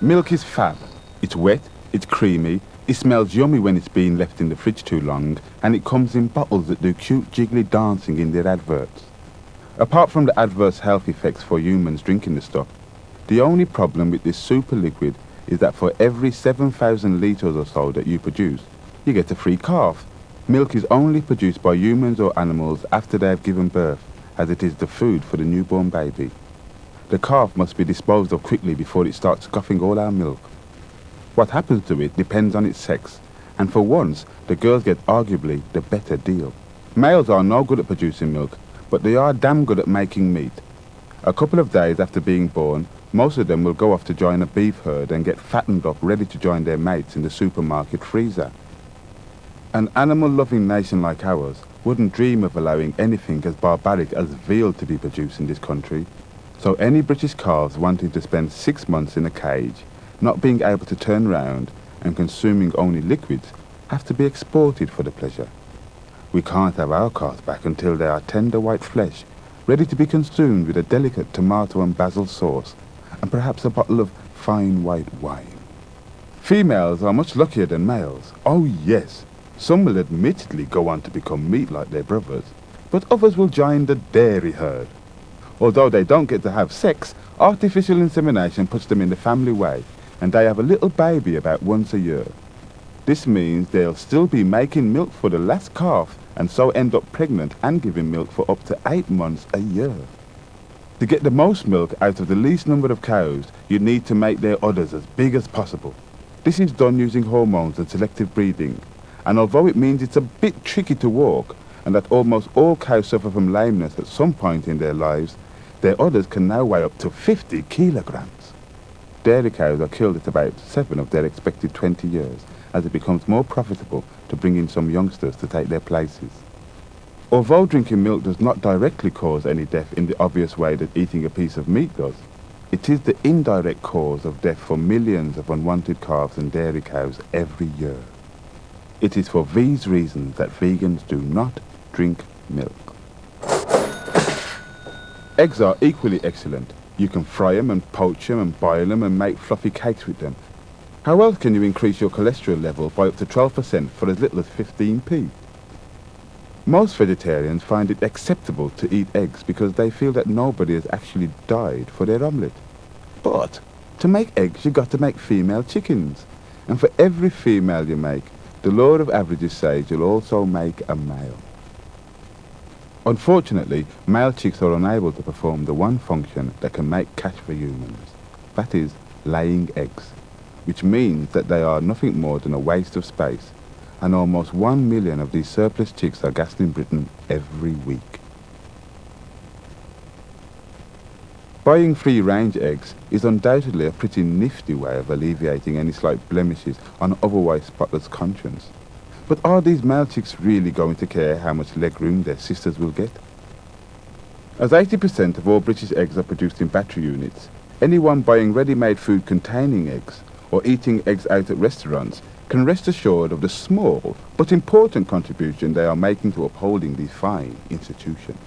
Milk is fab. It's wet, it's creamy, it smells yummy when it's been left in the fridge too long, and it comes in bottles that do cute jiggly dancing in their adverts. Apart from the adverse health effects for humans drinking the stuff, the only problem with this super liquid is that for every 7,000 litres or so that you produce, you get a free calf. Milk is only produced by humans or animals after they have given birth, as it is the food for the newborn baby. The calf must be disposed of quickly before it starts scoffing all our milk. What happens to it depends on its sex, and for once, the girls get arguably the better deal. Males are no good at producing milk, but they are damn good at making meat. A couple of days after being born, most of them will go off to join a beef herd and get fattened up ready to join their mates in the supermarket freezer. An animal-loving nation like ours wouldn't dream of allowing anything as barbaric as veal to be produced in this country. So any British calves wanting to spend 6 months in a cage, not being able to turn round and consuming only liquids, have to be exported for the pleasure. We can't have our calves back until they are tender white flesh, ready to be consumed with a delicate tomato and basil sauce, and perhaps a bottle of fine white wine. Females are much luckier than males. Oh yes, some will admittedly go on to become meat like their brothers, but others will join the dairy herd. Although they don't get to have sex, artificial insemination puts them in the family way, and they have a little baby about once a year. This means they'll still be making milk for the last calf, and so end up pregnant and giving milk for up to 8 months a year. To get the most milk out of the least number of cows, you need to make their udders as big as possible. This is done using hormones and selective breeding, and although it means it's a bit tricky to walk, and that almost all cows suffer from lameness at some point in their lives, their udders can now weigh up to 50 kilograms. Dairy cows are killed at about 7 of their expected 20 years, as it becomes more profitable to bring in some youngsters to take their places. Although drinking milk does not directly cause any death in the obvious way that eating a piece of meat does, it is the indirect cause of death for millions of unwanted calves and dairy cows every year. It is for these reasons that vegans do not drink milk. Eggs are equally excellent. You can fry them and poach them and boil them and make fluffy cakes with them. How else can you increase your cholesterol level by up to 12% for as little as 15p? Most vegetarians find it acceptable to eat eggs because they feel that nobody has actually died for their omelette. But to make eggs, you've got to make female chickens. And for every female you make, the law of averages says you'll also make a male. Unfortunately, male chicks are unable to perform the one function that can make cash for humans. That is, laying eggs, which means that they are nothing more than a waste of space, and almost 1 million of these surplus chicks are gassed in Britain every week. Buying free-range eggs is undoubtedly a pretty nifty way of alleviating any slight blemishes on an otherwise spotless conscience. But are these male chicks really going to care how much leg room their sisters will get? As 80% of all British eggs are produced in battery units, anyone buying ready-made food containing eggs or eating eggs out at restaurants can rest assured of the small but important contribution they are making to upholding these fine institutions.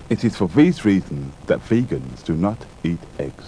It is for these reasons that vegans do not eat eggs.